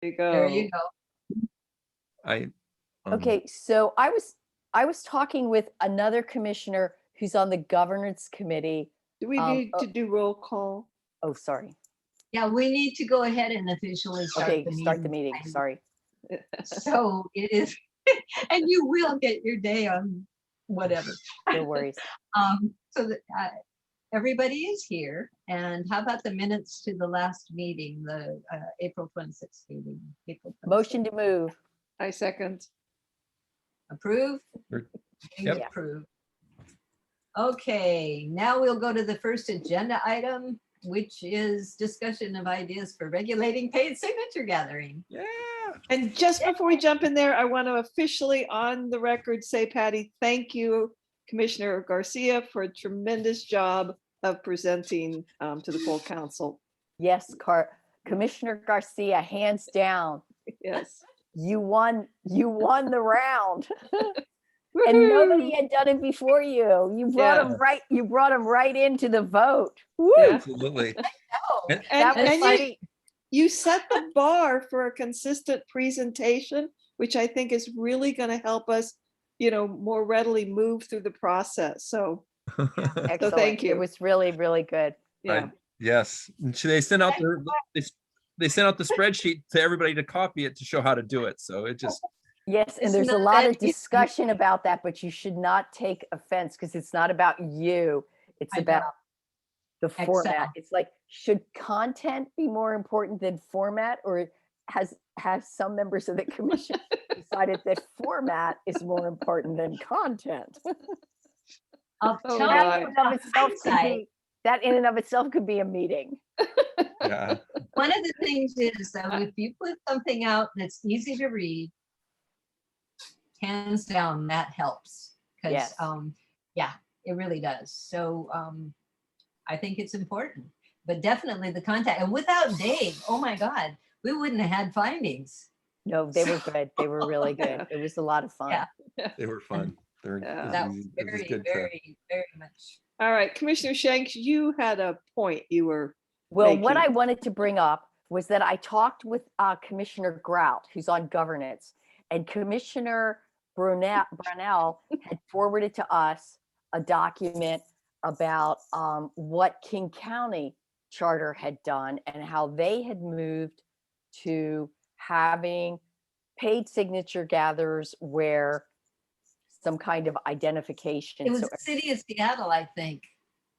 you go. There you go. I Okay, so I was talking with another commissioner who's on the governance committee. Do we need to do roll call? Oh, sorry. Yeah, we need to go ahead and officially start Okay, the meeting. start the meeting. Sorry. So it is, and you will get your day on whatever. No worries. So that everybody is here. And how about the minutes to the last meeting, the April 26th meeting? April 26th. Motion to move. I second. Approve? Yep. Approve. Okay, now we'll go to the first agenda item, which is discussion of ideas for regulating paid signature gathering. Yeah. And just before we jump in there, I want to officially on the record say, Patty, thank you, Commissioner Garcia, for a tremendous job of presenting to the full council. Yes, Commissioner Garcia, hands down. Yes. You won the round. And nobody had done it before you. You brought him right into the vote. Woo! Yeah. Absolutely. That was funny. You set the bar for a consistent presentation, which I think is really going to help us, more readily move through the process. So, Excellent. thank you. It was really, really good. Yeah. Yes. And so they sent out they sent out the spreadsheet to everybody to copy it to show how to do it. So it just. Yes, and It's there's a not lot that of discussion about that, but you should not take offense because it's not about you. It's I know. about the Excel. format. It's like, should content be more important than format, or has some members of the commission decided that format is more important than content? I'll Oh, tell my. you That in and of itself could be a meeting. Yeah. one of the things is that if you put something out that's easy to read, hands down, that helps. Because Yes. Yeah, it really does. So I think it's important, but definitely the contact. And without Dave, oh my God, we wouldn't have had findings. No, they were good. They were really good. It was a lot of fun. Yeah. They were fun. Yeah. That was It was very, good to. very, very much. All right, Commissioner Shanks, you had a point you were Well, what I making. wanted to bring up was that I talked with Commissioner Grout, who's on governance, and Commissioner Brownell had forwarded to us a document about what King County Charter had done and how they had moved to having paid signature gatherers where some kind of identification. It was So the city of Seattle, I think.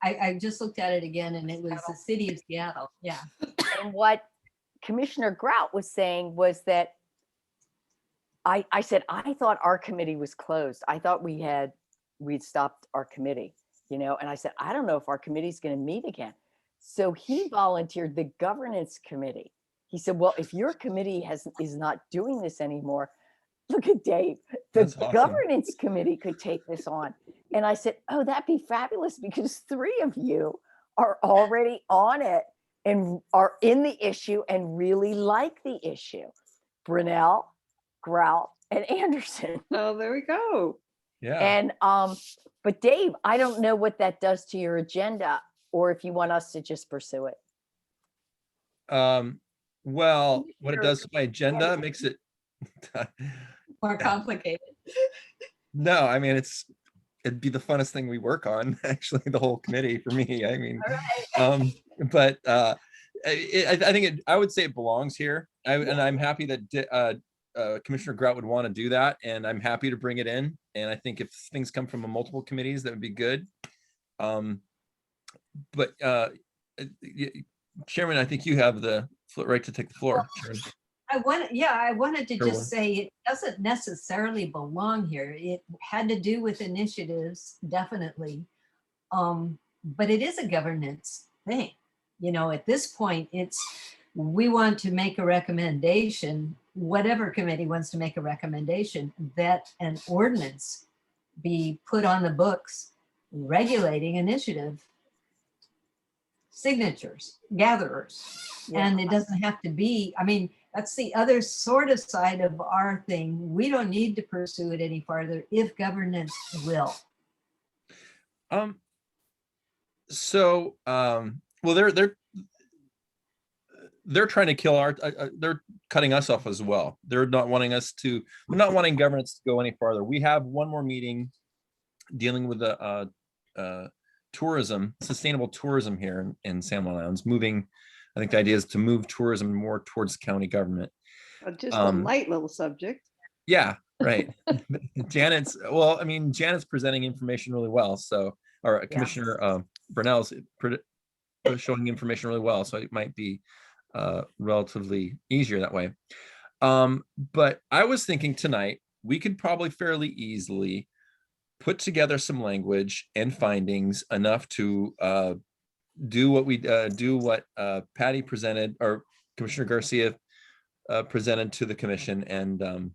I just looked at it again and it was the city of Seattle. Yeah. and what Commissioner Grout was saying was that I said, I thought our committee was closed. I thought we'd stopped our committee, and I said, I don't know if our committee's going to meet again. So he volunteered the governance committee. He said, well, if your committee is not doing this anymore, look at Dave, the That's awesome. governance committee could take this on. And I said, oh, that'd be fabulous because 3 of you are already on it and are in the issue and really like the issue. Brunel, Grout, and Anderson. Oh, there we go. Yeah. And but Dave, I don't know what that does to your agenda, or if you want us to just pursue it. Well, what it does to my agenda makes it. More complicated. No, I mean it'd be the funnest thing we work on. Actually, the whole committee for me. I mean, All right. but I think I would say it belongs here. And I'm happy that Commissioner Grout would want to do that, and I'm happy to bring it in. And I think if things come from multiple committees, that would be good. But Chairman, I think you have the right to take the floor. Chairman. I wanted to Sure. just say it doesn't necessarily belong here. It had to do with initiatives, definitely. But it is a governance thing. At this point, we want to make a recommendation, whatever committee wants to make a recommendation, that an ordinance be put on the books regulating initiative signatures, gatherers. Yeah. And it doesn't have to be, that's the other sort of side of our thing. We don't need to pursue it any farther if governance will. So, well, they're trying to kill our, they're cutting us off as well. They're not wanting governance to go any farther. We have one more meeting dealing with the tourism, sustainable tourism here in San Juan Islands, moving, I think the idea is to move tourism more towards county government. Just a light little subject. Yeah, right. Janet's presenting information really well. So, or Commissioner Brunel's showing information really well. So it might be relatively easier that way. But I was thinking tonight, we could probably fairly easily put together some language and findings enough to do what Patty presented, or Commissioner Garcia presented to the commission, and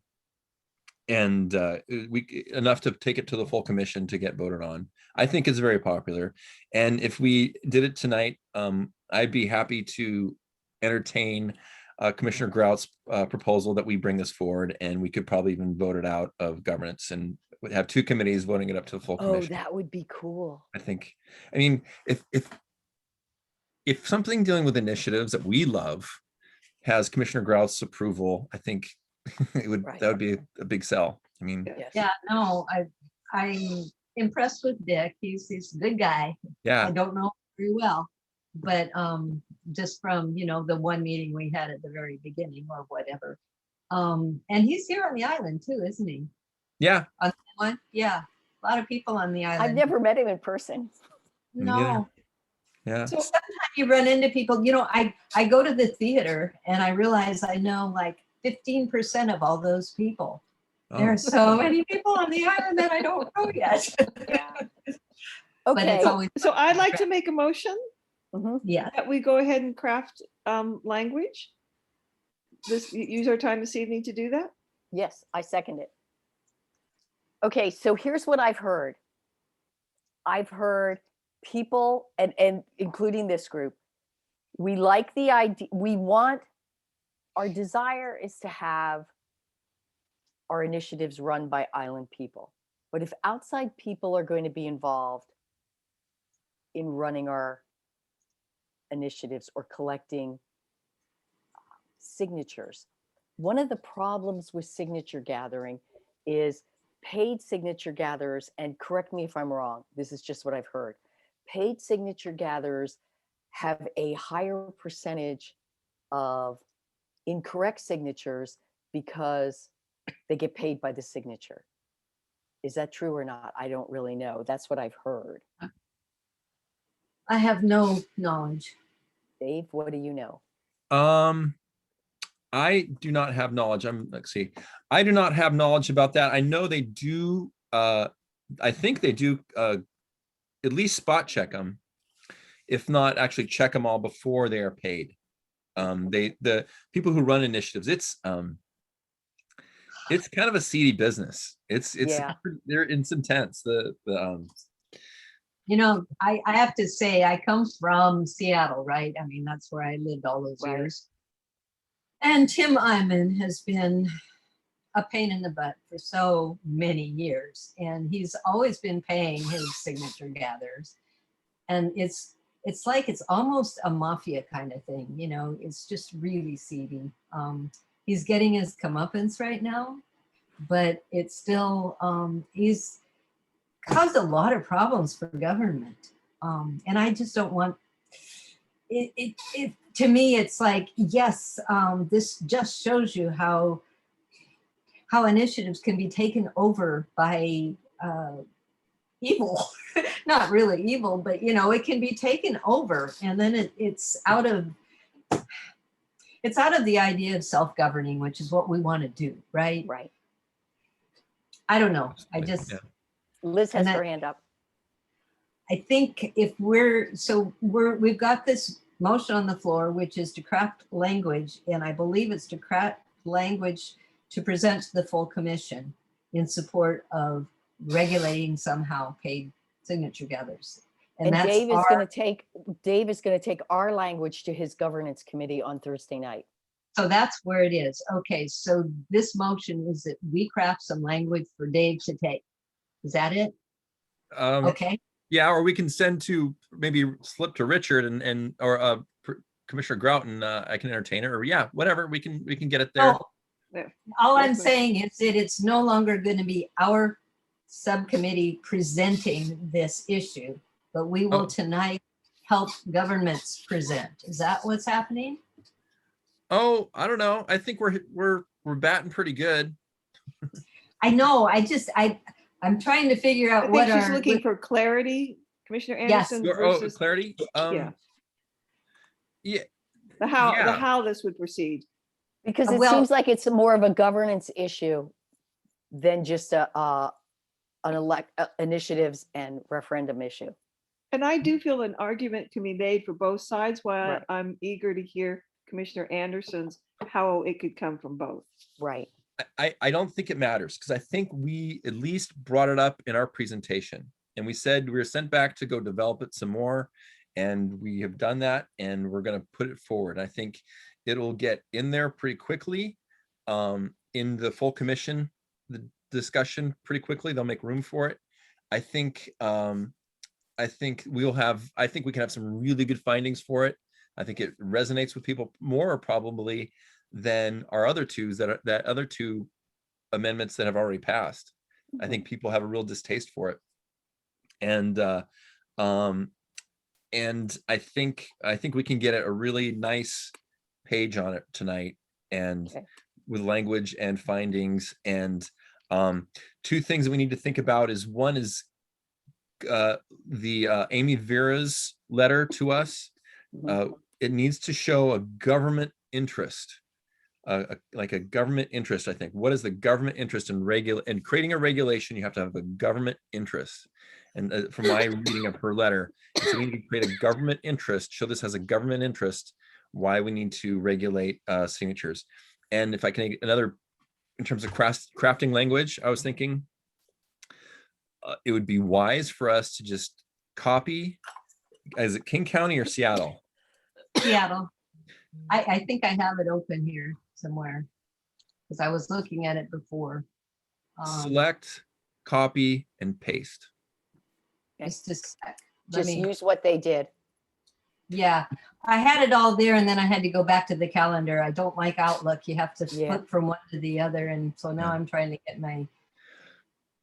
we enough to take it to the full commission to get voted on. I think it's very popular, and if we did it tonight, I'd be happy to entertain Commissioner Grout's proposal that we bring this forward, and we could probably even vote it out of governance and have two committees voting it up to the full commission. Oh, that would be cool. I mean, if something dealing with initiatives that we love has Commissioner Grout's approval, I think that would be a big sell. I mean, Yes. Yeah, no, I'm impressed with Dick. He's a good guy. yeah, I don't know him very well, but just from, the one meeting we had at the very beginning or whatever. And he's here on the island too, isn't he? yeah. On that one? Yeah, a lot of people on the island. I've never met him in person. No. Yeah. So sometimes you run into people, I go to the theater and I realize I know like 15% of all those people. There are so many people on the island that I don't know yet. But Okay. it's always, So I'd like to make a motion yeah. that we go ahead and craft language. Use our time this evening to do that. Yes, I second it. Okay, so here's what I've heard. I've heard people, and including this group, we like the idea, our desire is to have our initiatives run by island people. But if outside people are going to be involved in running our initiatives or collecting signatures, one of the problems with signature gathering is paid signature gatherers, and correct me if I'm wrong, this is just what I've heard, paid signature gatherers have a higher percentage of incorrect signatures because they get paid by the signature. Is that true or not? I don't really know. That's what I've heard. I have no knowledge. Dave, what do you know? I do not have knowledge. I do not have knowledge about that. I know they do. I think they do at least spot check them, if not actually check them all before they are paid. The people who run initiatives, it's kind of a seedy business. It's intense. I have to say, I come from Seattle, right? I mean, that's where I lived all those years. And Tim Eyman has been a pain in the butt for so many years. And he's always been paying his signature gatherers. And it's like it's almost a mafia kind of thing, it's just really seedy. He's getting his comeuppance right now, but it's still, he's caused a lot of problems for government. And I just don't want, it to me, it's like, yes, this just shows you how initiatives can be taken over by evil. Not really evil, but it can be taken over, and then it's out of the idea of self-governing, which is what we want to do, right? Right. I don't know. Liz has her hand up. I think if we've got this motion on the floor, which is to craft language, and I believe it's to craft language to present to the full commission in support of regulating somehow paid signature gatherers. And Dave is going to take our language to his governance committee on Thursday night. So that's where it is. Okay, so this motion is that we craft some language for Dave to take. Is that it? Okay. Yeah, or we can send to maybe slip to Richard or Commissioner Grout, and I can entertain it, or yeah, whatever, we can get it there. Oh, Yeah. all I'm Yes, ma'am. saying is that it's no longer going to be our subcommittee presenting this issue, but we will Oh. tonight help governments present. Is that what's happening? Oh, I don't know. I think we're batting pretty good. I know, I'm trying to figure I out think what she's our, looking for clarity, Commissioner Yes. Anderson Oh, versus clarity. yeah. Yeah. the yeah. how this would proceed. Because it Well- seems like it's more of a governance issue than just initiatives and referendum issue. And I do feel an argument can be made for both sides, why Right. I'm eager to hear Commissioner Anderson's how it could come from both. Right. I don't think it matters, because I think we at least brought it up in our presentation, and we said we were sent back to go develop it some more, and we have done that, and we're going to put it forward. I think it'll get in there pretty quickly, in the full commission, the discussion pretty quickly. They'll make room for it. I think we can have some really good findings for it. I think it resonates with people more probably than our other that other two amendments that have already passed. I think people have a real distaste for it. And I think we can get a really nice page on it tonight, and Okay. with language and findings. And two things that we need to think about is, one is the Amy Vera's letter to us. It needs to show a government interest, like a government interest. I think, what is the government interest in creating a regulation? You have to have a government interest. And from my reading of her letter, so we need to create a government interest, show this has a government interest, why we need to regulate signatures. And if I can, another, in terms of crafting language, I was thinking it would be wise for us to just copy, is it King County or Seattle? Seattle. I think I have it open here somewhere, because I was looking at it before. Select, copy, and paste. Just a sec. Let Just me- use what they did. Yeah, I had it all there, and then I had to go back to the calendar. I don't like Outlook. You have to Yeah. flip from one to the other, and so now Yeah. I'm trying to get my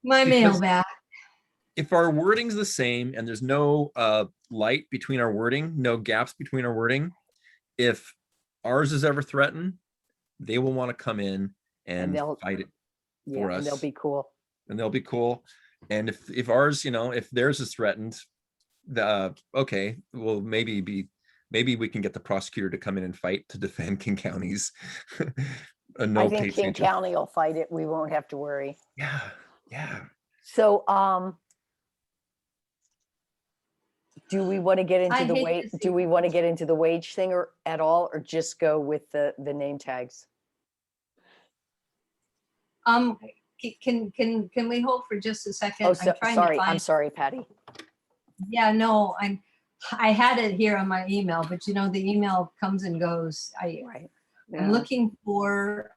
mail Because- back. If our wording's the same and there's no light between our wording, no gaps between our wording, if ours is ever threatened, they will want to come in and they'll- fight it Yeah, for and they'll us. be cool. And they'll be cool. And if ours, if theirs is threatened, okay, well, maybe we can get the prosecutor to come in and fight to defend King County's a no I think paid King signature. County will fight it. We won't have to worry. Yeah. So, do we want to get I into the hate wage? to see Do we want to get into the wage thing or at all, or just go with the name tags? Can we hold for just a second? Oh, I'm trying to sorry. I'm find. sorry, Patty. Yeah, no, I had it here on my email, but the email comes and goes. Right. Yeah. I'm looking for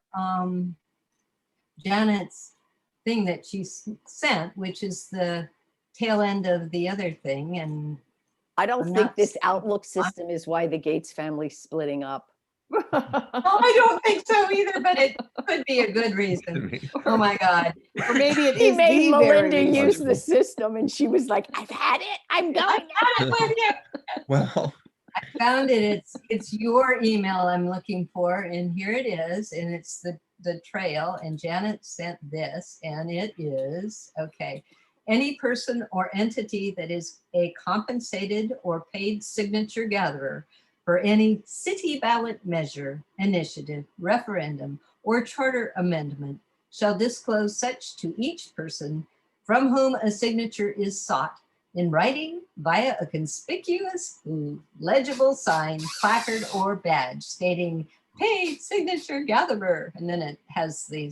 Janet's thing that she sent, which is the tail end of the other thing. And I don't I'm think not this seeing- Outlook system is why the Gates family's splitting up. I don't think so either, but it could be a good reason. Oh my God. Or maybe it He is made the Melinda very use reason. the system, and she was like, "I've had it. I'm going." Well, I found it. It's your email I'm looking for, and here it is, and it's the trail. And Janet sent this, and it is okay. Any person or entity that is a compensated or paid signature gatherer for any city ballot measure, initiative, referendum, or charter amendment shall disclose such to each person from whom a signature is sought in writing via a conspicuous, legible sign, placard, or badge stating paid signature gatherer. And then it has the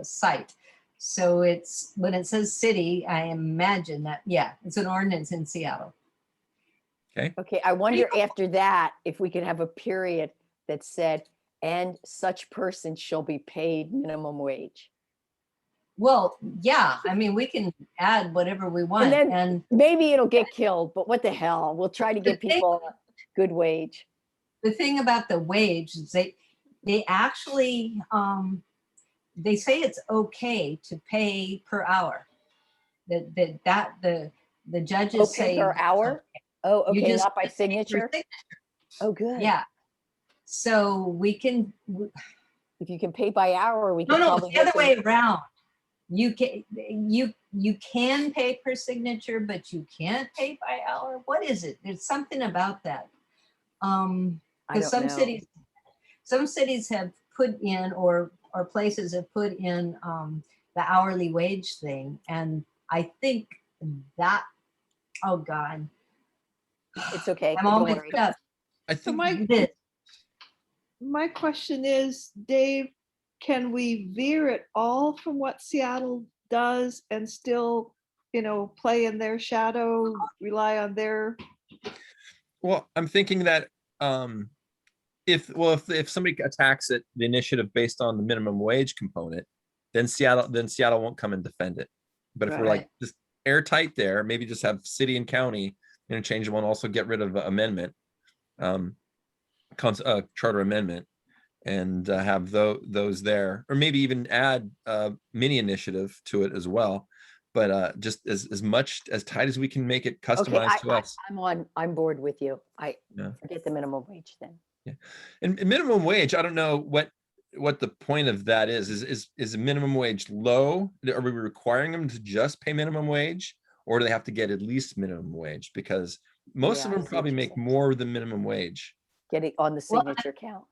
site. So it's, when it says city, I imagine that, yeah, it's an ordinance in Seattle. Okay, I wonder after that if we could have a period that said, "And such person shall be paid minimum wage." Well, yeah, I mean, we can add whatever we want. then- And Maybe it'll get killed, but what the hell? We'll try to get The thing- people a good wage. the thing about the wage is they actually, they say it's okay to pay per hour. The judges Okay, say. per hour? Oh, You okay, just not by pay per signature? Oh, good. Yeah. So we can, If you can pay by hour, we no, could no, probably it's the other get way around. You can pay per signature, but you can't pay by hour. What is it? There's something about that. I Because don't know. some cities have put in, or places have put in the hourly wage thing, and I think that, oh God, It's okay. I'm all Don't mixed worry. up. I So think my question is, Dave, can we veer at all from what Seattle does and still, play in their shadow, rely on their, well, I'm thinking that if somebody attacks it, the initiative based on the minimum wage component, then Seattle won't come and defend it. But if we're like Right. just airtight there, maybe just have city and county interchangeable and also get rid of amendment, charter amendment, and have those there, or maybe even add mini initiative to it as well. But just as much as tight as we can make it Okay, customized to us. I'm bored with you. Yeah. Forget the minimum wage then. Yeah. And minimum wage, I don't know what the point of that is. Is minimum wage low? Are we requiring them to just pay minimum wage, or do they have to get at least minimum wage? Because most Yeah, of I them see probably what you're make saying. more than minimum wage. Getting on the Well, signature count.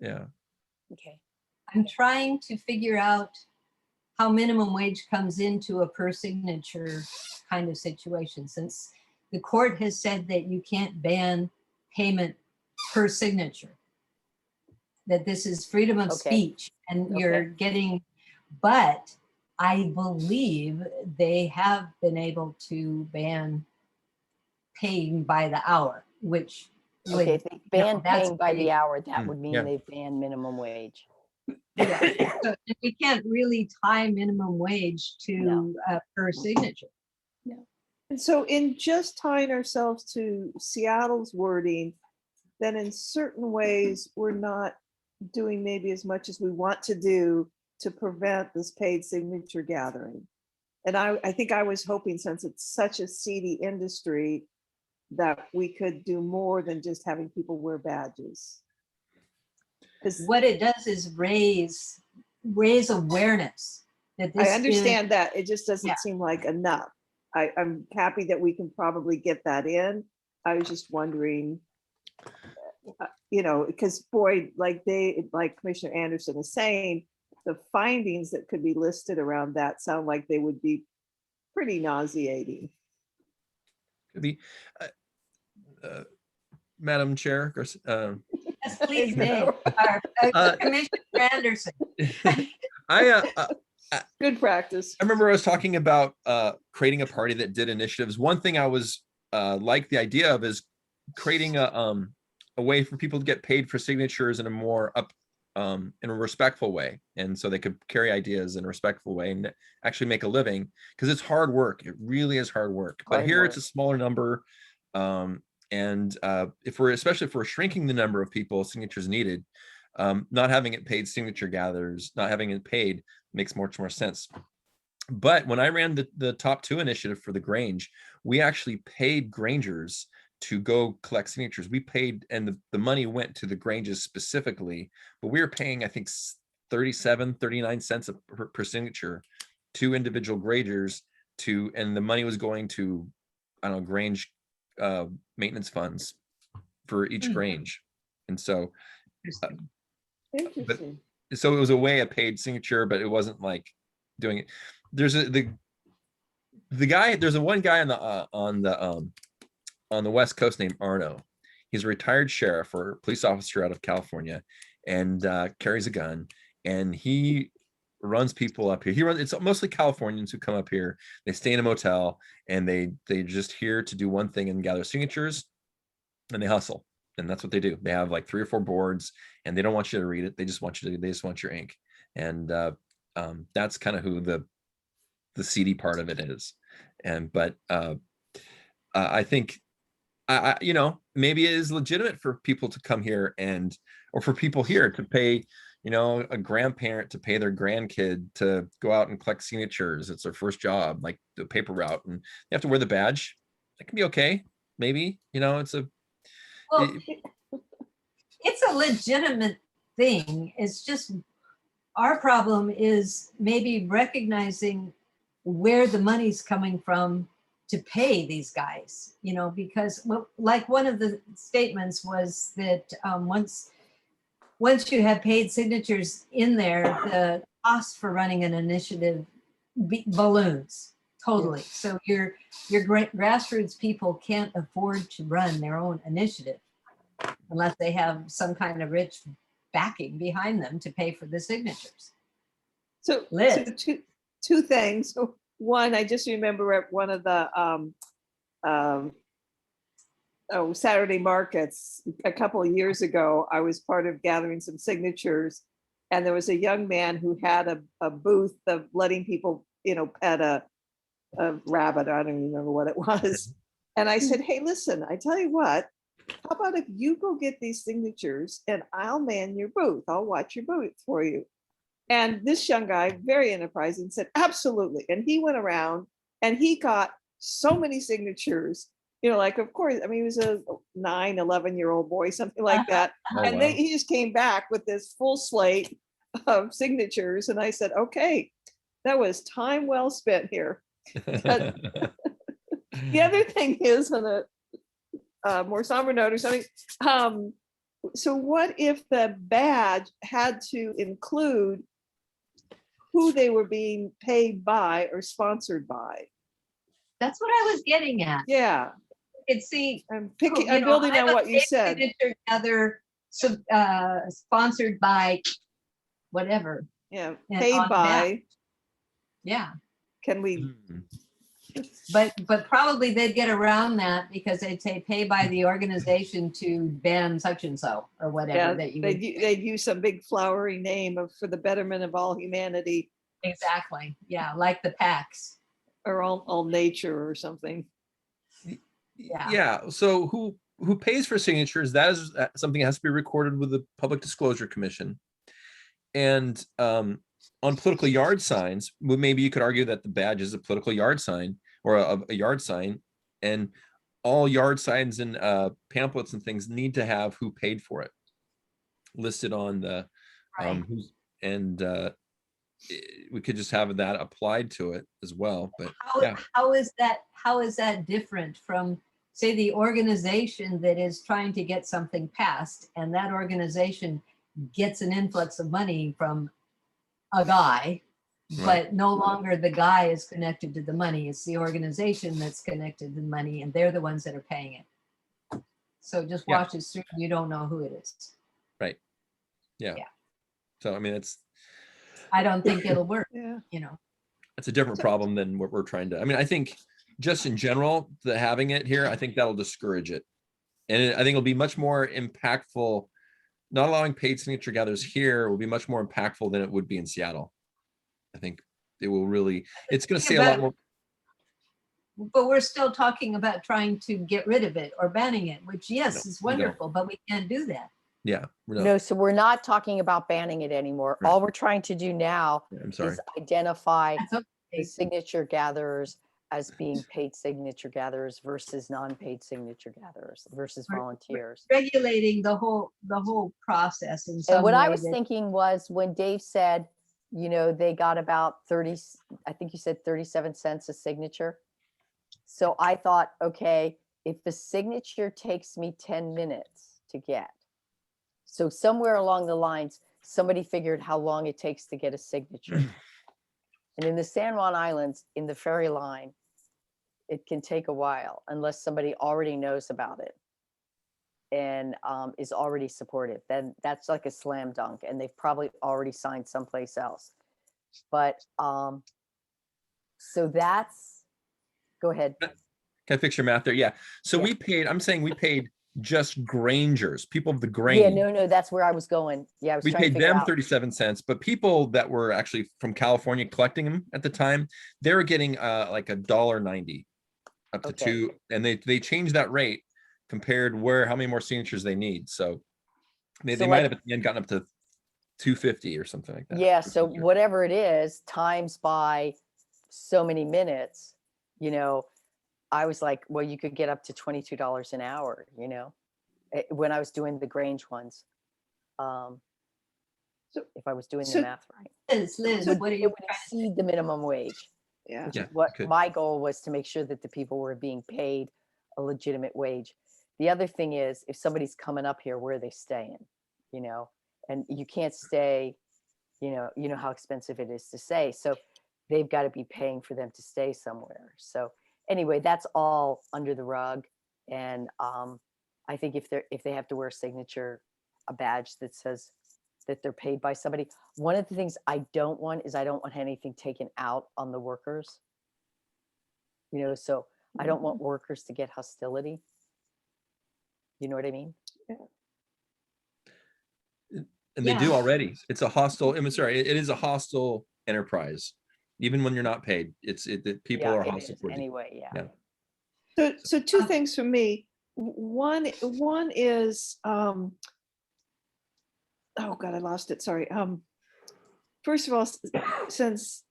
Yeah. Okay. I'm trying to figure out how minimum wage comes into a per signature kind of situation, since the court has said that you can't ban payment per signature, that this is freedom of Okay. speech, and you're Okay. getting, but I believe they have been able to ban paying by the hour, which would, Okay, if they ban that's paying by the hour, that Mm, would mean yeah. they ban minimum wage. yeah. So we can't really tie minimum wage to No. per signature. and so in just tying ourselves to Seattle's wording, then in certain ways, we're not doing maybe as much as we want to do to prevent this paid signature gathering. And I think I was hoping, since it's such a seedy industry, that we could do more than just having people wear badges. Because What it does is raise awareness that this I understand that, it just Yeah. doesn't seem like enough. I'm happy that we can probably get that in. I was just wondering, because boy, like Commissioner Anderson is saying, the findings that could be listed around that sound like they would be pretty nauseating. Could be. Madam Chair, Yes, please, No. Dave. Commissioner Anderson. Good practice. I remember I was talking about creating a party that did initiatives. One thing I was like the idea of is creating a way for people to get paid for signatures in a more in a respectful way, and so they could carry ideas in a respectful way and actually make a living, because it's hard work. It really is hard work. But Hard here work. it's a smaller number, and especially if we're shrinking the number of people signatures needed, not having it paid signature gatherers, not having it paid makes much more sense. But when I ran the top 2 initiative for the Grange, we actually paid Grangers to go collect signatures. We paid, and the money went to the Granges specifically, but we were paying, I think, 39 cents per signature to individual Grangers and the money was going to, I don't know, Grange maintenance funds for each Grange. And so, Interesting. so it was a way of paid signature, but it wasn't like doing it. There's one guy on the West Coast named Arno. He's a retired sheriff or police officer out of California, and carries a gun, and he runs people up here. It's mostly Californians who come up here. They stay in a motel, and they just here to do one thing and gather signatures, and they hustle. And that's what they do. They have like 3 or 4 boards, and they don't want you to read it. They just want your ink. And that's kind of who the seedy part of it is. But I think you know, maybe it is legitimate for people to come here and, or for people here to pay, you know, a grandparent to pay their grandkid to go out and collect signatures. It's their first job, like the paper route, and they have to wear the badge. That can be okay. Maybe, you know, it's a, Well, it's a legitimate thing. It's just our problem is maybe recognizing where the money's coming from to pay these guys, you know, because like one of the statements was that once you have paid signatures in there, the cost for running an initiative balloons totally. So your grassroots people can't afford to run their own initiative unless they have some kind of rich backing behind them to pay for the signatures. So Liz. two things. One, I just remember at one of the Saturday markets a couple of years ago, I was part of gathering some signatures, and there was a young man who had a booth of letting people, you know, pet a rabbit. I don't even remember what it was. And I said, hey, listen, I tell you what, how about if you go get these signatures and I'll man your booth? I'll watch your booth for you. And this young guy, very enterprising, said, absolutely. And he went around and he got so many signatures, you know, like, of course, I mean, he was a 11-year-old boy, something like that. oh, And wow. then he just came back with this full slate of signatures. And I said, okay, that was time well spent here. But the other thing is, on a more somber note or something, so what if the badge had to include who they were being paid by or sponsored by? That's what I was getting at. Yeah, You could see, I'm you know, building I'm on a what you paid said. signature gather, sponsored by whatever. Yeah, And paid on by. Yeah, Can we? but probably they'd get around that because they'd say pay by the organization to ban such and so or whatever Yeah, that you they'd, would. they'd use some big flowery name of for the betterment of all humanity Exactly. Yeah, like the PACs. or all nature or something. Yeah. So who pays for signatures? That is something that has to be recorded with the Public Disclosure Commission. And on political yard signs, maybe you could argue that the badge is a political yard sign or a yard sign, and all yard signs and pamphlets and things need to have who paid for it listed on the Right. we could just have that applied to it as well. But How is that different from, say, the organization that is trying to get something passed, and that organization gets an influx of money from a guy, but no longer the guy is connected to the money. It's the organization that's connected to the money, and they're the ones that are paying it. So it just washes through, you don't know who it is. Right. Yeah. So I mean, I don't think it'll work. Yeah. You know. It's a different problem than what we're trying to. I mean, I think just in general, having it here, I think that'll discourage it, and I think it'll be much more impactful. Not allowing paid signature gatherers here will be much more impactful than it would be in Seattle. I think it will really. It's going to say a lot more. But we're still talking about trying to get rid of it or banning it, which yes, is wonderful, but we can't do that. Yeah. No, so we're not talking about banning it anymore. Right. All we're trying to do now I'm sorry. is identify That's okay. the signature gatherers as being paid signature gatherers versus non-paid signature gatherers versus Right. volunteers. Regulating the whole process in some And what I way was that- thinking was when Dave said, you know, they got about 30, I think you said 37 cents a signature. So I thought, okay, if the signature takes me 10 minutes to get, so somewhere along the lines, somebody figured how long it takes to get a signature. And in the San Juan Islands, in the ferry line, it can take a while unless somebody already knows about it and is already supportive. Then that's like a slam dunk, and they've probably already signed someplace else. But so that's, go ahead. Can I fix your math there? Yeah. So Yeah. we paid. I'm saying we paid just Grangers, people of the grain. Yeah, no, that's where I was going. Yeah, I was We trying to paid figure them out. 37 cents, but people that were actually from California collecting them at the time, they were getting like $1.90 up to Okay. $2, and they changed that rate compared how many more signatures they need. So they So, might like- have at the end gotten up to 250 or something like that. Yeah, for so signature. whatever it is, times by so many minutes, I was like, well, you could get up to $22 an hour, when I was doing the Grange ones. So- If I was doing so- the math right. Liz, It would, what are it you would trying to say? exceed the minimum wage, Yeah. which Yeah, is what it could. my goal was, to make sure that the people were being paid a legitimate wage. The other thing is, if somebody's coming up here, where are they staying? And you can't stay, you know how expensive it is to stay. So they've got to be paying for them to stay somewhere. So anyway, that's all under the rug. And I think if they have to wear a badge that says that they're paid by somebody. One of the things I don't want is, I don't want anything taken out on the workers. So I don't want workers to get hostility. You know what I mean? And they do Yeah. already. It's a hostile, I'm sorry, it is a hostile enterprise. Even when you're not paid, that people Yeah, are it hostile is. towards you. Anyway, yeah. Yeah. So two things for me. One is, oh God, I lost it. Sorry. First of all, since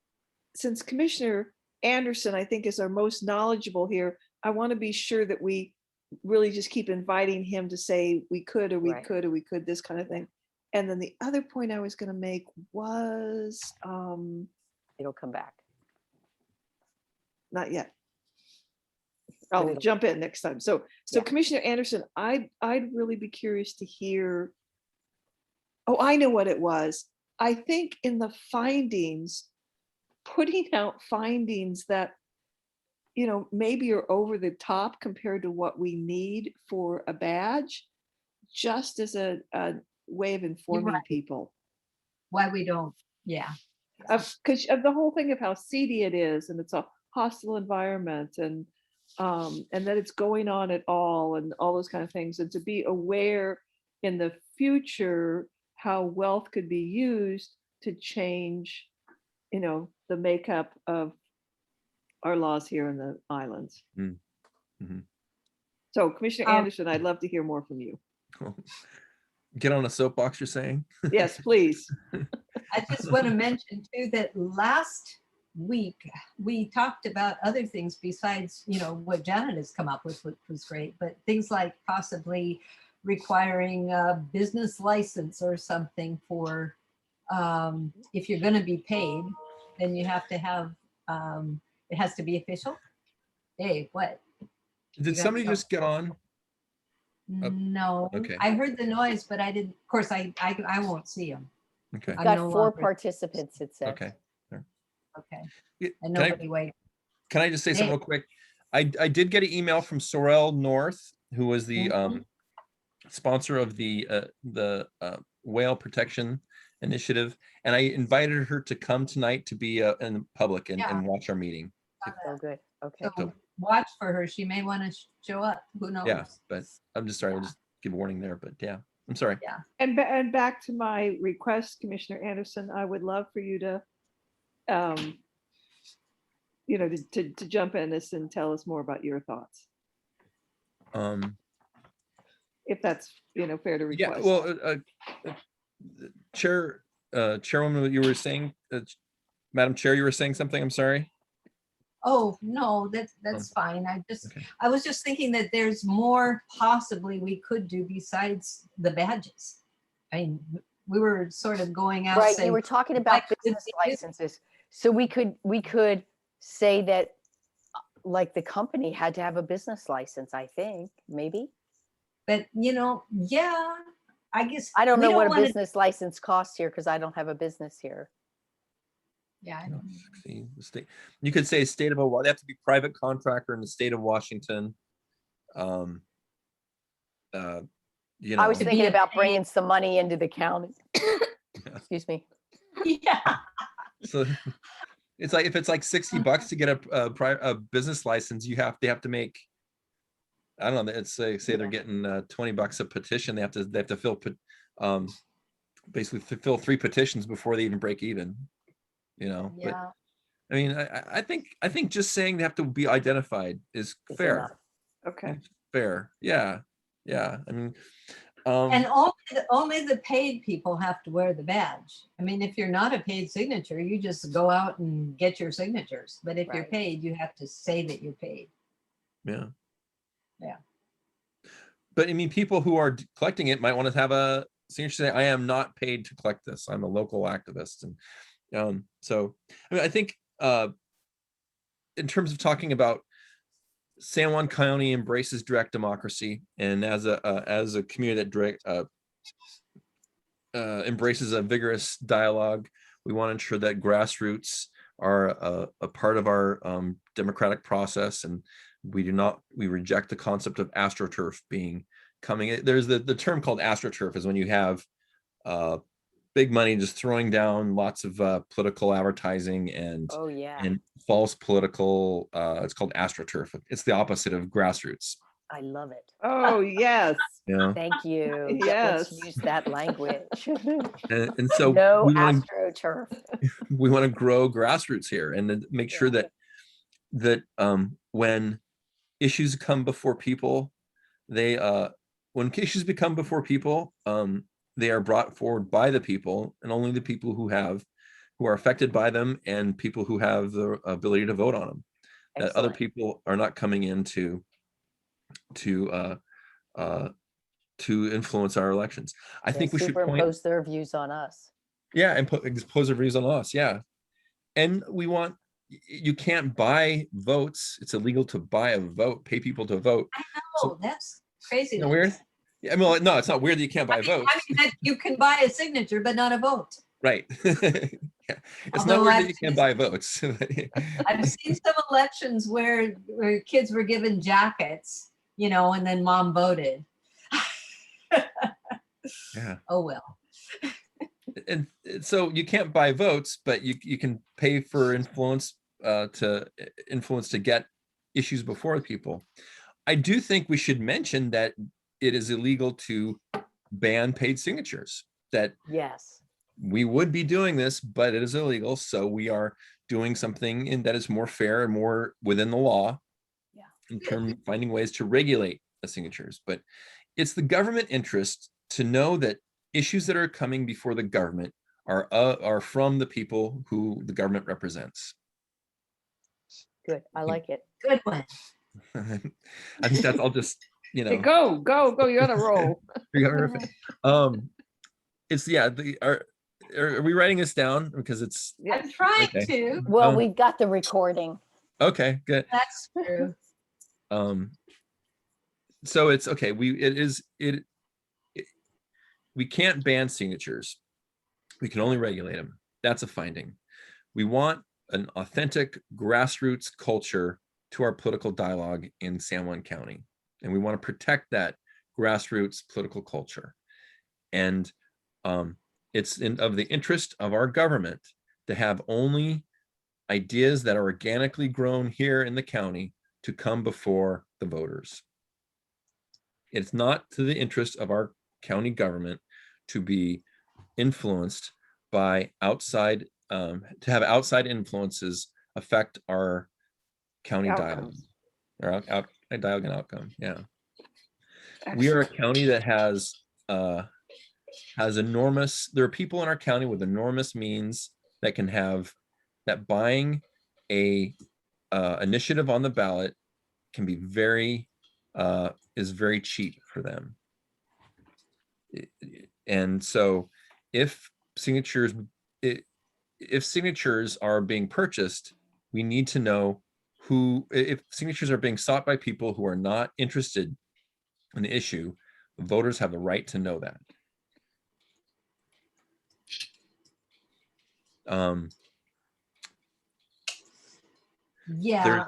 Commissioner Anderson, I think, is our most knowledgeable here, I want to be sure that we really just keep inviting him to say we could, or we Right. could, or we could, this kind of thing. And then the other point I was going to make was, It'll come back. not yet. But I'll it'll- jump in next time. So Yeah. Commissioner Anderson, I'd really be curious to hear. Oh, I know what it was. I think in the findings, putting out findings that, maybe are over the top compared to what we need for a badge, just as a way of informing right. people. Why we don't, yeah. Because of the whole thing of how seedy it is, and it's a hostile environment, and that it's going on at all, and all those kind of things, and to be aware in the future how wealth could be used to change, the makeup of our laws here in the islands. Mm. Mhm. So Commissioner Um, Anderson, I'd love to hear more from you. Get on a soapbox, you're saying? Yes, please. I just want to mention too, that last week, we talked about other things besides, what Janet has come up with, which was great, but things like possibly requiring a business license or something for, if you're going to be paid, then you have to have, it has to be official. Hey, what? Did got somebody some- just get on? No, okay. I heard the noise, but I didn't, of course, I won't see them. Okay. I'm Got no 4 longer- participants, it says. Okay. Okay. Yeah, And Can I, nobody waited. can I just say something Hey. real quick? I did get an email from Sorel North, who was the Mhm. sponsor of the whale protection initiative, and I invited her to come tonight to be in public and watch our meeting. Oh, good. Okay. So watch for her. She may want to show up. Who knows? Yeah, but I'm just sorry. I'll just give a warning there, but yeah, I'm sorry. And back to my request, Commissioner Anderson, I would love for you to, to jump in this and tell us more about your thoughts, if that's, fair to Yeah, request. well, Chairwoman, you were saying, Madam Chair, you were saying something, I'm sorry. Oh, no, that's fine. Okay. I was just thinking that there's more possibly we could do besides the badges. I mean, we were sort of going out Right, you saying, were talking about could business we do- licenses. So we could say that, like, the company had to have a business license, I think, maybe. but yeah, I guess. I don't we know what a wanna- business license costs here, because I don't have a business here. Yeah, I No, don't know. 16, the state. You could say state of Hawaii. They have to be private contractor in the state of Washington. I was To be thinking a about paid- bringing some money into the county. Excuse me. Yeah. So it's like, if it's like 60 bucks to get a business license, they have to make, I don't know, it's say they're getting 20 bucks a petition. They have to fill basically fill 3 petitions before they even break even. But Yeah. I mean, I think just saying they have to be identified is Is fair. enough. Okay. Fair. Yeah. Yeah, I mean, And only the paid people have to wear the badge. I mean, if you're not a paid signature, you just go out and get your signatures. But if you're Right. paid, you have to say that you're paid. yeah. Yeah. But I mean, people who are collecting it might want to have a signature say, I am not paid to collect this. I'm a local activist. And so, I mean, I think in terms of talking about San Juan County embraces direct democracy, and as a community that embraces a vigorous dialogue, we want to ensure that grassroots are a part of our democratic process, and we reject the concept of astroturf being coming. There's the term called astroturf is when you have big money just throwing down lots of political advertising and Oh, yeah. false political, it's called astroturf. It's the opposite of grassroots. I love it. Oh, yes. Yeah. Thank you. Yes. Let's use that language. And so No we want astroturf. to grow grassroots here and then make sure Yeah. that when issues come before people, when issues become before people, they are brought forward by the people, and only the people who are affected by them and people who have the ability to vote on them. That other Excellent. people are not coming in to influence our elections. I They think we should point, superimpose their views on us. yeah, and impose their views on us. Yeah. And you can't buy votes. It's illegal to buy a vote, pay people to vote. I know, So, that's crazy. isn't that weird? Yeah, I mean, no, it's not weird that you can't buy votes. I mean that you can buy a signature, but not a vote. Right. Yeah. It's Although not weird I've that you can't buy votes. I've seen some elections where kids were given jackets, and then mom voted. Yeah. Oh, well. And so you can't buy votes, but you can pay for influence to get issues before people. I do think we should mention that it is illegal to ban paid signatures, that Yes. we would be doing this, but it is illegal. So we are doing something that is more fair and more within the law. Yeah. In terms of finding ways to regulate the signatures. But it's the government interest to know that issues that are coming before the government are from the people who the government represents. Good. I like it. Good one. I think that's all just, Hey, go. You're on a roll. It's are we writing this down because it's Yes. I'm trying Okay. to. Well, we've got the recording. okay, good. That's true. So it's okay. We can't ban signatures. We can only regulate them. That's a finding. We want an authentic grassroots culture to our political dialogue in San Juan County. And we want to protect that grassroots political culture. And it's of the interest of our government to have only ideas that are organically grown here in the county to come before the voters. It's not to the interest of our county government to be influenced by outside, to have outside influences affect our county dialogue, or dialogue and outcome. Yeah. We are a county that has enormous, there are people in our county with enormous means that buying a initiative on the ballot can be is very cheap for them. And so if signatures are being purchased, we need to know if signatures are being sought by people who are not interested in the issue, voters have the right to know that. Yeah,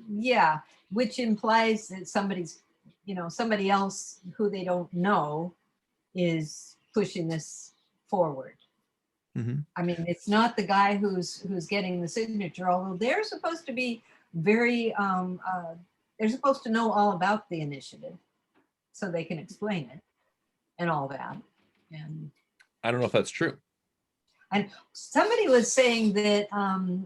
yeah, which implies that somebody else who they don't know is pushing this forward. Mhm. I mean, it's not the guy who's getting the signature, although they're supposed to be they're supposed to know all about the initiative so they can explain it and all that. And I don't know if that's true. And somebody was saying that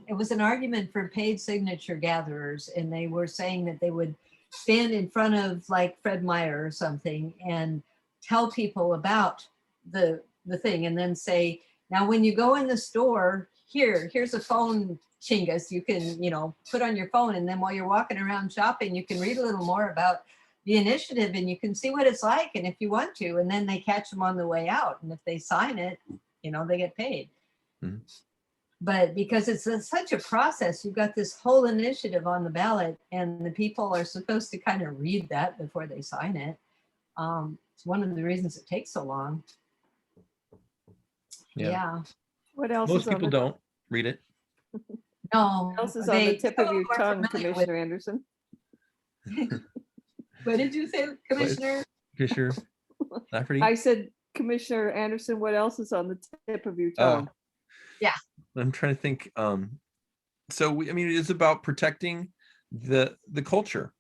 it was an argument for paid signature gatherers, and they were saying that they would stand in front of like Fred Meyer or something and tell people about the thing, and then say, now when you go in the store, here's a phone, Chingus, you can, you know, put on your phone, and then while you're walking around shopping, you can read a little more about the initiative and you can see what it's like, and if you want to, and then they catch them on the way out, and if they sign it, you know, they get paid. Mhm. But because it's such a process, you've got this whole initiative on the ballot, and the people are supposed to kind of read that before they sign it. It's one of the reasons it takes so long. Yeah. What else Most is on people the, don't read it. No. what else is on the they- tip some of your are tongue, familiar with- Commissioner Anderson? What did you say, Commissioner? Fisher, Lafferty. I said, Commissioner Anderson, what else is on the tip of your Oh. tongue? I'm trying to think. So I mean, it's about protecting the culture.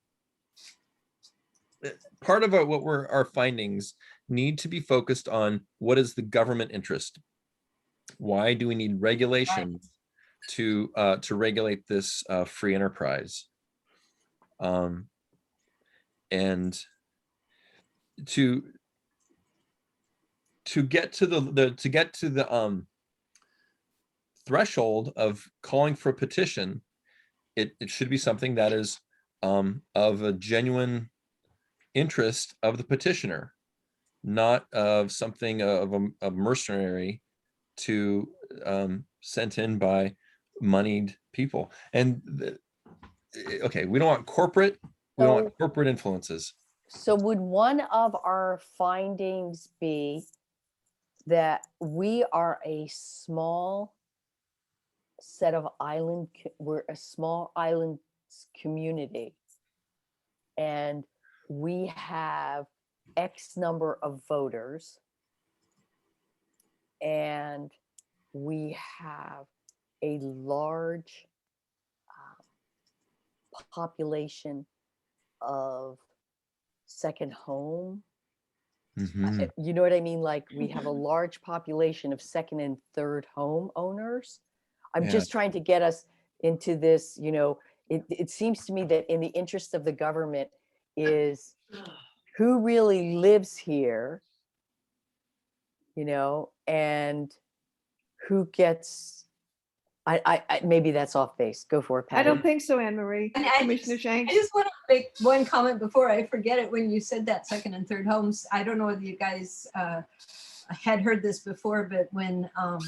Part of our findings need to be focused on what is the government interest. Why do we need regulation to regulate this free enterprise? And to get to the threshold of calling for a petition, it should be something that is of a genuine interest of the petitioner, not of something of a mercenary to sent in by moneyed people. And okay, we don't want corporate influences. So would one of our findings be that we are a small set of we're a small island community, and we have X number of voters, and we have a large population of second home. Mhm. You know what I mean? Like, we have a large population of second and third home owners. I'm Yeah. just trying to get us into this, you know, it seems to me that in the interest of the government is who really lives here, you know, and who gets, I maybe that's off base. Go for it, I Patty. don't think so, Anne Marie. And I Commissioner I Shanks? just want to make one comment before I forget it. When you said that second and third homes, I don't know whether you guys had heard this before, but when I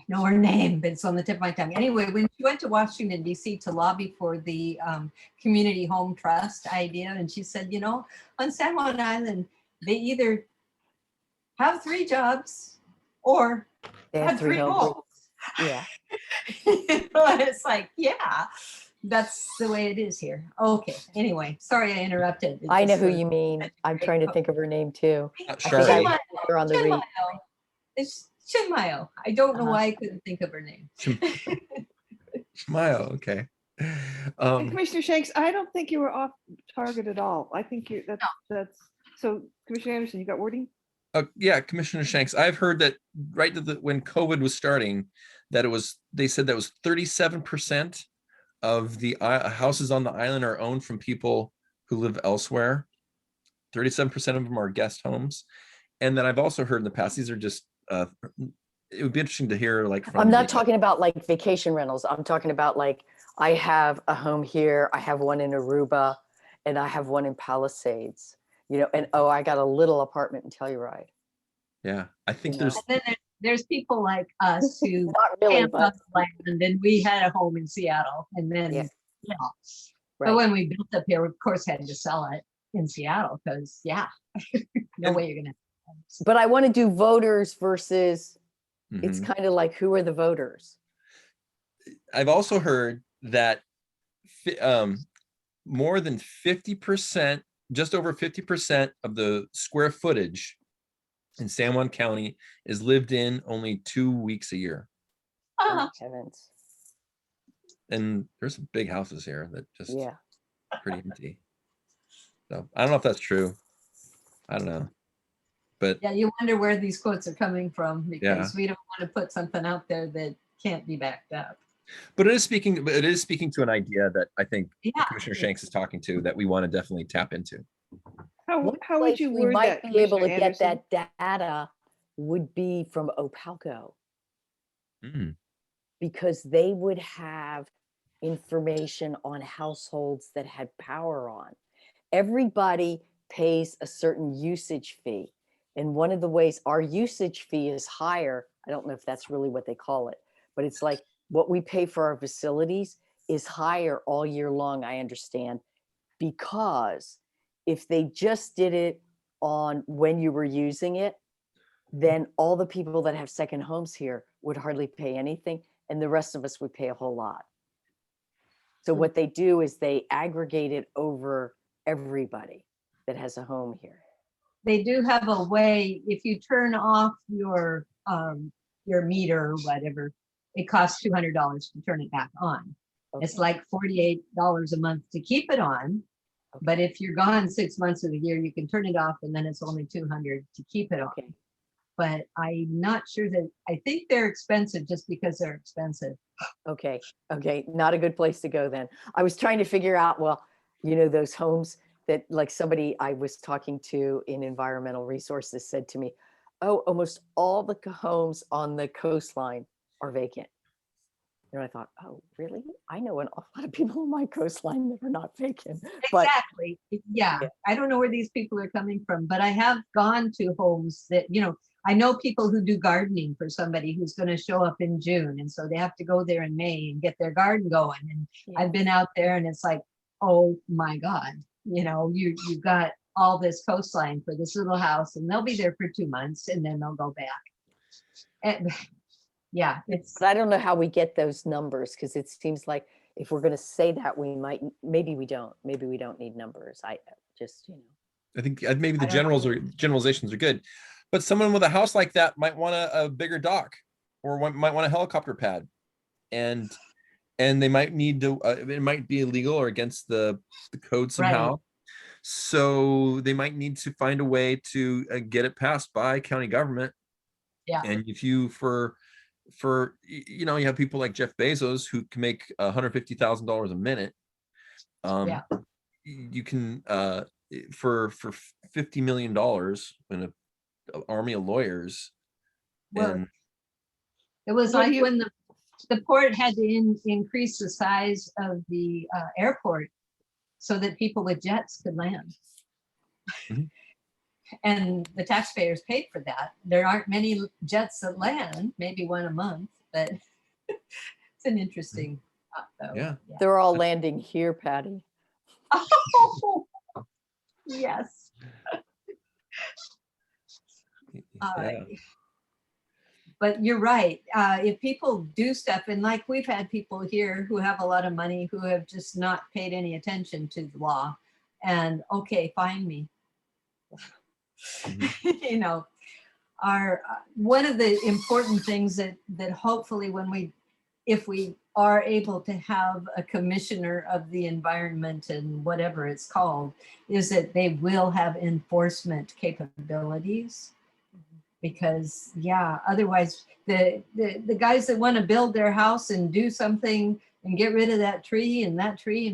know her name, but it's on the tip of my tongue. Anyway, when she went to Washington, D.C. to lobby for the community home trust idea, and she said, you know, on San Juan Island, they either have 3 jobs or They have have 3 homes. homes. Yeah. It's like, yeah, that's the way it is here. Okay. Anyway, sorry I interrupted. It I know just who sort of- you mean. I'm trying to think of her name too. Not I think Shari. I Chinmayo. was her on the read. Chinmayo. It's Chinmayo. I don't know Uh-huh. why I couldn't think of her name. Smile. Okay. And Commissioner Shanks, I don't think you were off target at all. I think that's, so Commissioner Anderson, you got wording? Yeah, Commissioner Shanks, I've heard that when COVID was starting, that they said that was 37% of the houses on the island are owned from people who live elsewhere. 37% of them are guest homes. And then I've also heard in the past, these are just, it would be interesting to hear, like, I'm not talking about like vacation rentals. I'm talking about like, I have a home here, I have one in Aruba, and I have one in Palisades, you know, and I got a little apartment in Telluride. Yeah, I think You know. there's, And then there's people like us who Not really, camped on but the land, and we had a home in Seattle. And then, Yeah. you know, right. but when we built up here, of course, had to sell it in Seattle because, yeah, no And- way you're going to. But I want to do voters versus, it's Mhm. kind of like, who are the voters? I've also heard that more than 50%, just over 50% of the square footage in San Juan County is lived in only 2 weeks a year. Ah, Heavens. And there's some big houses here that just Yeah. pretty empty. So I don't know if that's true. I don't know. But yeah, you wonder where these quotes are coming from because we don't want to put something out there that can't be backed up. But it is speaking to an idea that I think Yeah. Commissioner Shanks is talking to that we want to definitely tap into. One How would place you we word might that, be able to Commissioner get Anderson? that data would be from Opalco, Mm, because they would have information on households that had power on. Everybody pays a certain usage fee. And one of the ways our usage fee is higher, I don't know if that's really what they call it, but it's like what we pay for our facilities is higher all year long, I understand, because if they just did it on when you were using it, then all the people that have second homes here would hardly pay anything, and the rest of us would pay a whole lot. So what they do is they aggregate it over everybody that has a home here. They do have a way, if you turn off your meter or whatever, it costs $200 to turn it back on. It's Okay. like $48 a month to keep it on. But if you're gone 6 months of the year, you can turn it off and then it's only 200 to keep it on. Okay. But I'm not sure that, I think they're expensive just because they're expensive. Okay, okay, not a good place to go then. I was trying to figure out, well, you know, those homes that like somebody I was talking to in environmental resources said to me, oh, almost all the homes on the coastline are vacant. And I thought, oh, really? I know an awful lot of people on my coastline that are not vacant. But Exactly. Yeah. Yeah. I don't know where these people are coming from, but I have gone to homes that, you know, I know people who do gardening for somebody who's going to show up in June. And so they have to go there in May and get their garden going. And yeah, I've been out there and it's like, oh my God, you know, you've got all this coastline for this little house and they'll be there for 2 months and then they'll go back. And yeah, it's, but I don't know how we get those numbers, because it seems like if we're going to say that, we might, maybe we don't need numbers. I just, you know. I think maybe the I don't know. generalizations are good, but someone with a house like that might want a bigger dock, or might want a helicopter pad, and they might need to. It might be illegal or against the code somehow. So they might need to find a way to get it passed by county government. Yeah. And if you you know, you have people like Jeff Bezos who can make $150,000 a minute. Yeah. You can for $50 million in an army of lawyers. well, And it was What do like you- when the port had to increase the size of the airport so that people with jets could land. Mhm. And the taxpayers paid for that. There aren't many jets that land, maybe one a month, but it's an interesting thought, though. Yeah. They're all landing here, Patty. Oh, yes. yeah. But you're right. If people do stuff, and like we've had people here who have a lot of money who have just not paid any attention to the law, and okay, fine me. Mhm. You know, our one of the important things that hopefully if we are able to have a commissioner of the environment and whatever it's called, is that they will have enforcement capabilities. Because yeah, otherwise the guys that want to build their house and do something and get rid of that tree and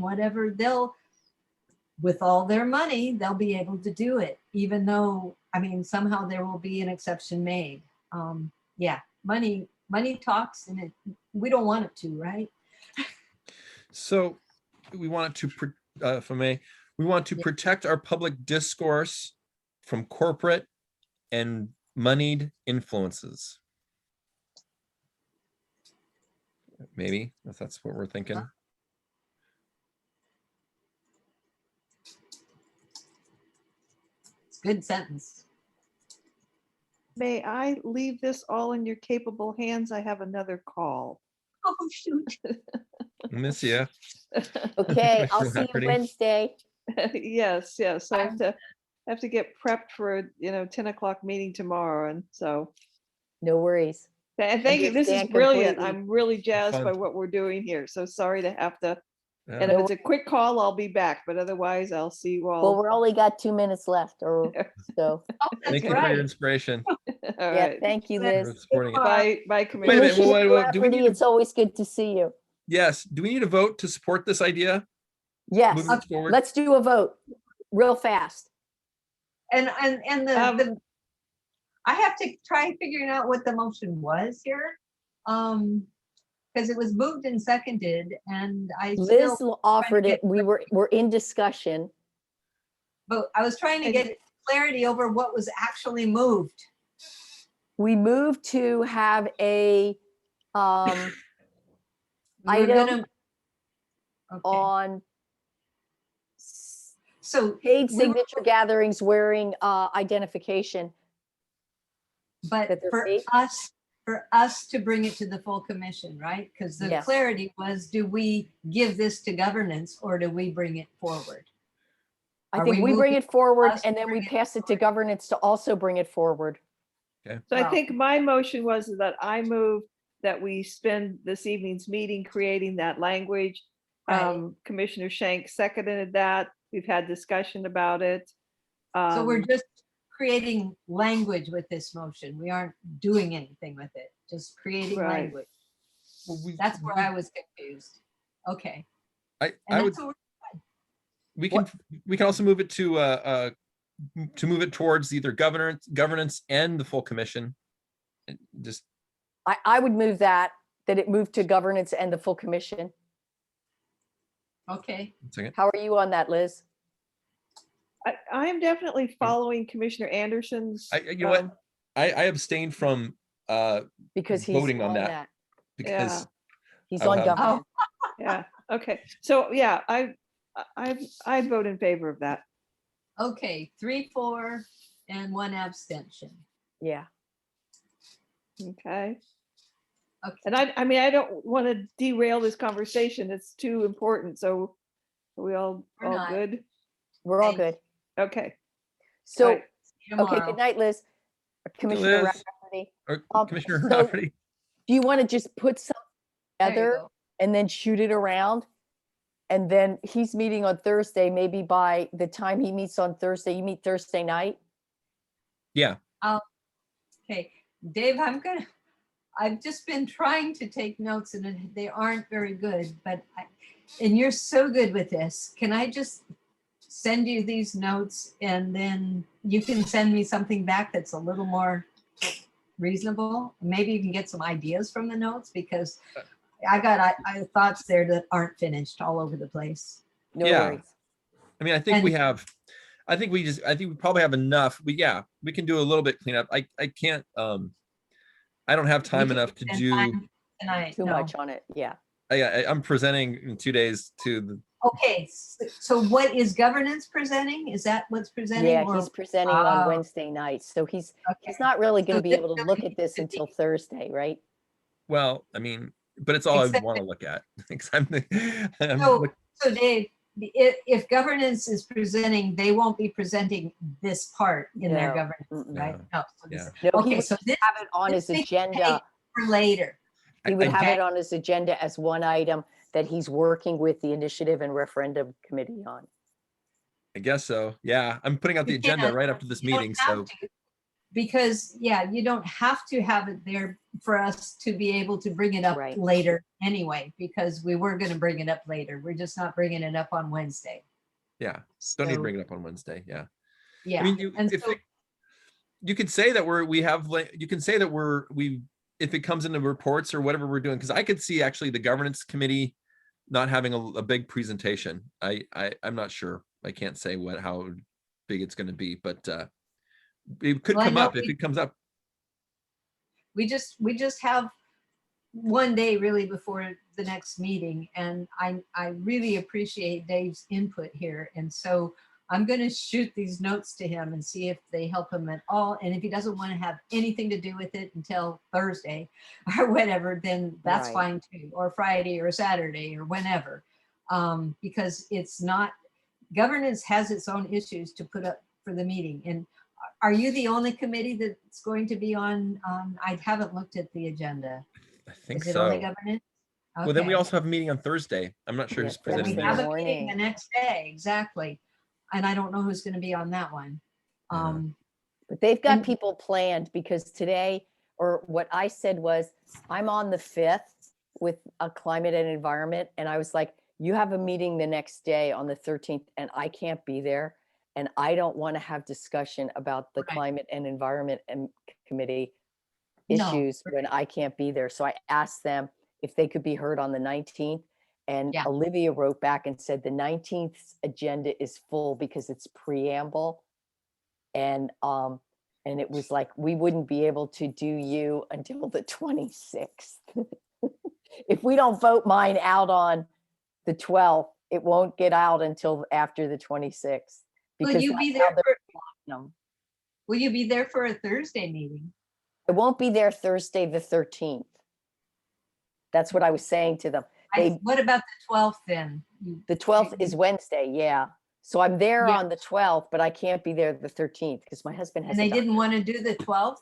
whatever, they'll, with all their money, they'll be able to do it, even though, I mean, somehow there will be an exception made. Yeah, money talks, and we don't want it to, right? So we want to, if I may, we want to Yeah. protect our public discourse from corporate and moneyed influences. Maybe if that's what we're thinking. It's a good sentence. May I leave this all in your capable hands? I have another call. Oh, shoot. Miss you. Okay, I'll Commissioner see you Lafferty. Wednesday. Yes, yes. I have to get prepped for a 10 o'clock meeting tomorrow. And so No worries. thank you. This is Understand brilliant. completely. I'm really jazzed Fun. by what we're doing here. So sorry to have to. Yeah. And if it's a quick call, I'll be back. But otherwise, I'll see you Well, all. we're only got 2 minutes left, or so. Oh, that's Thank you for your right. inspiration. All Yeah, right. thank you, That's- Liz. For supporting it. Bye, Wait a minute, Commissioner wait, do we Lafferty, need to- it's always good to see you. Yes. Do we need a vote to support this idea? Yes, Moving it forward? let's do a vote real fast. And Um, I have to try figuring out what the motion was here. Because it was moved and seconded and I Liz still, offered it. get We're in discussion. but I was trying to And- get clarity over what was actually moved. We moved to have a We were item gonna- Okay, on so. paid we were- signature gatherings wearing identification. But that they're for paid? us to bring it to the full commission, right? Because the Yes. clarity was, do we give this to governance or do we bring it forward? I Are think we we bring moving it forward us to and then we bring it pass it to forward? governance to also bring it forward. So I Wow. think my motion was that I move that we spend this evening's meeting creating that language. Right. Commissioner Shank seconded that. We've had discussion about it. So we're Um, just creating language with this motion. We aren't doing anything with it, just creating Right. language. Well, That's where I was confused. Okay. I And would, that's what we can also move it to move it towards either governance and the full commission. And just, I would move that it moved to governance and the full commission. okay. 1 second. How are you on that, Liz? I am definitely following Commissioner Anderson's. You know what? I abstained from Because he's voting on on that. that. because He's I'll on have- governance. Yeah, okay. So, yeah, I vote in favor of that. Okay, 3, 4, and 1 abstention. Yeah. Okay. Okay. And I mean, I don't want to derail this conversation. It's too important. So are we all We're not. good? We're all Thank good. Okay. So, Right. See you okay, tomorrow. good night, Liz. Commissioner Liz. Rafferty, or Commissioner so- Rafferty. do you want to just put something There you together go. and then shoot it around? And then he's meeting on Thursday, maybe by the time he meets on Thursday, you meet Thursday night? Yeah. Okay, Dave, I've just been trying to take notes and they aren't very good, and you're so good with this. Can I just send you these notes and then you can send me something back that's a little more reasonable? Maybe you can get some ideas from the notes because I got thoughts there that aren't finished all over the place. No Yeah. worries. I mean, I think we And- have, I think we probably have enough. We can do a little bit cleanup. I can't, I don't have time We can enough to spend do, time tonight. Too No. much on it. Yeah. I'm presenting in 2 days to the, Okay, so what is governance presenting? Is that what's presenting? Yeah, or- he's presenting Wow. on Wednesday night. So he's Okay. not really going So to be this able to really look at needs this to be- until Thursday, right? well, I mean, but it's all I Except want to look at. Because I'm So, so Dave, if governance is presenting, they won't be presenting this part in their No. governance, Mm-mm. right? No, so this- No, he Okay, would so this have it on this his thing agenda. for later. He would have Okay. it on his agenda as one item that he's working with the initiative and referendum committee on. I guess so. Yeah, I'm putting out the You agenda can't- right after this You don't meeting. have So to, because, yeah, you don't have to have it there for us to be able to bring it up Right. later anyway, because we were gonna bring it up later. We're just not bringing it up on Wednesday. yeah, don't need to So, bring it up on Wednesday. Yeah. Yeah. I mean, and so- you could say that you can say that if it comes into reports or whatever we're doing, because I could see actually the governance committee not having a big presentation. I'm not sure. I can't say how big it's going to be, but it could Well, I come know up if it comes up. we just have one day really before the next meeting, and I really appreciate Dave's input here, and so I'm going to shoot these notes to him and see if they help him at all, and if he doesn't want to have anything to do with it until Thursday or whatever, then that's Right. fine too, or Friday or Saturday or whenever, because it's not, governance has its own issues to put up for the meeting. And are you the only committee that's going to be on? I haven't looked at the agenda. I think Is it only so. governance? Well, then we Okay. also have a meeting on Thursday. I'm not sure Yes, who's Then presenting we Thursday have there. a meeting the morning. next day, exactly. And I don't know who's going to be on that one. Yeah. But they've got And- people planned because today, or what I said was, I'm on the 5th with a climate and environment. And I was like, you have a meeting the next day on the 13th and I can't be there. And I don't want to have discussion about the Right. climate and environment and committee No, issues when I can't be there. So I asked them if they could be heard on the 19th. And Yeah. Olivia wrote back and said the 19th agenda is full because it's preamble. And it was like, we wouldn't be able to do you until the 26th. If we don't vote mine out on the 12th, it won't get out until after the 26th. will Because you be that's how there they're for, blocking them. will you be there for a Thursday meeting? I won't be there Thursday, the 13th. That's what I was saying to them. What about the 12th then? The 12th is Wednesday, yeah. So I'm there Yeah. on the 12th, but I can't be there the 13th because my husband has And a they doctor. didn't want to do the 12th?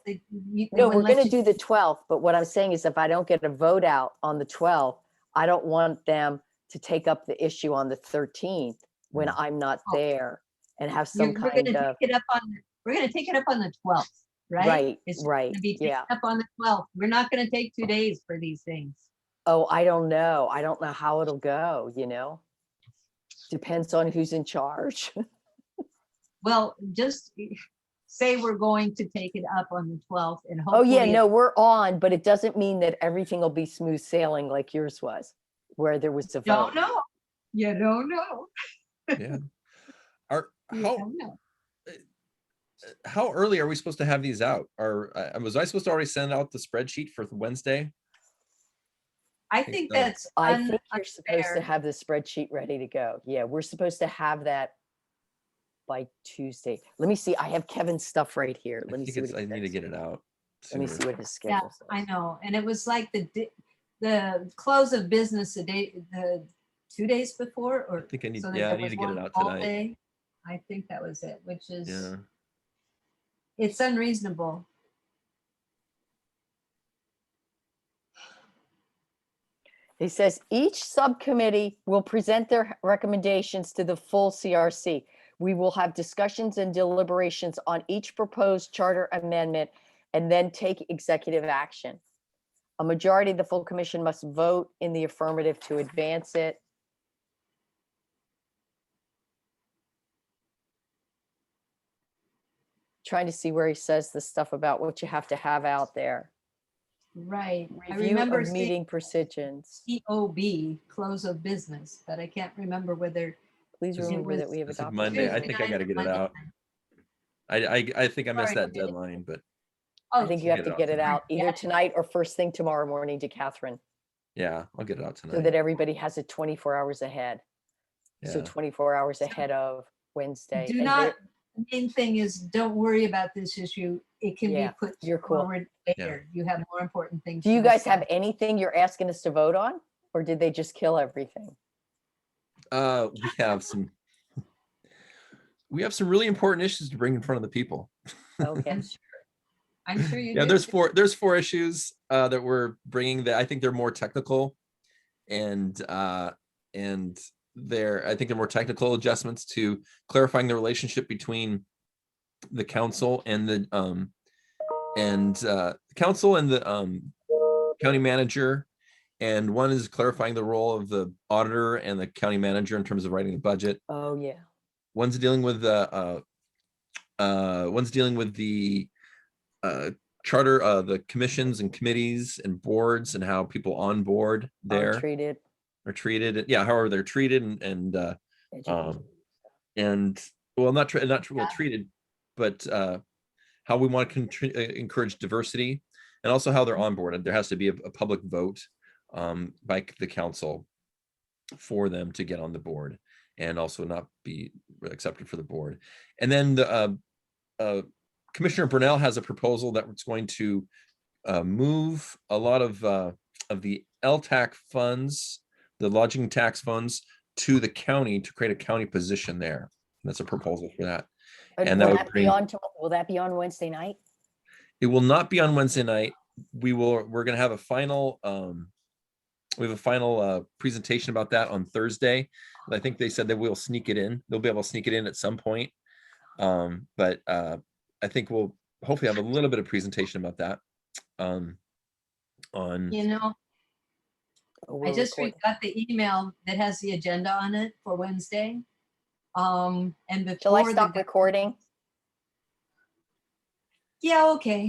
No, we're going to do the 12th, but what I'm saying is if I don't get a vote out on the 12th, I don't want them to take up the issue on the 13th when I'm not Oh. there and have some We're going to kind of, take it up on, we're going to take it up on the 12th, right? right, It's right, going to be taken yeah. up on the 12th. We're not going to take 2 days for these things. Oh, I don't know. I don't know how it'll go, you know? Depends on who's in charge. Well, just say we're going to take it up on the 12th and Oh, hopefully. yeah, no, we're on, but it doesn't mean that everything will be smooth sailing like yours was, where there was a vote. Don't know. You don't know. Yeah. You don't know. How early are we supposed to have these out? Or was I supposed to already send out the spreadsheet for Wednesday? I think so. that's I think you're supposed to unfair. have the spreadsheet ready to go. Yeah, we're supposed to have that by Tuesday. Let me see. I have Kevin's stuff right here. I Let me think see what it's, he I need to says. get it out. Let me sooner. see what his Yeah, schedule says. I know. And it was like the close of business the 2 days before, I or think I need, so that yeah, I there need was to get it one out all tonight. day. I think that was it, which is, Yeah. it's unreasonable. He says each subcommittee will present their recommendations to the full CRC. We will have discussions and deliberations on each proposed charter amendment and then take executive action. A majority of the full commission must vote in the affirmative to advance it. Trying to see where he says the stuff about what you have to have out there. Right. I Review remember of seeing meeting procedures. COB, close of business, but I can't remember whether. Please This is- remember that we have This is adopted. Monday. I Tuesday think I night got to or get it Monday out. night. I think I missed Sorry. that deadline, but I Oh, think you have Get to it out get it tonight. out either Yeah. tonight or first thing tomorrow morning to Catherine, yeah, I'll get it out so tonight. that everybody has it 24 hours ahead. So Yeah. 24 hours ahead of Wednesday. do And not, the main thing is, don't worry about this issue. It can be Yeah, put you're cool. forward later. You have more important things. Do you to guys have discuss. anything you're asking us to vote on? Or did they just kill everything? We have some really important issues to bring in front of the people. Okay. I'm sure you Yeah, do. there's four issues that we're bringing that I think they're more technical, and I think they're more technical adjustments to clarifying the relationship between the council and the county manager, and one is clarifying the role of the auditor and the county manager in terms of writing the budget. Oh, yeah. One's dealing with the charter, the commissions and committees and boards and how people on board Are there treated. are treated. Yeah, however they're treated educated. and well, not well treated, but how we want to encourage diversity, and also how they're onboarded. There has to be a public vote by the council for them to get on the board, and also not be accepted for the board. And then the Commissioner Brunel has a proposal that it's going to move a lot of the LTAC funds, the lodging tax funds, to the county to create a county position there. That's a proposal for that. And that will would that be bring, on, will that be on Wednesday night? it will not be on Wednesday night. We're going to have a final presentation about that on Thursday. I think they said that we'll sneak it in. They'll be able to sneak it in at some point. But I think we'll hopefully have a little bit of presentation about that on You know, Oh, I we're just recording. got the email that has the agenda on it for Wednesday. And Shall I before stop the, recording? yeah, okay.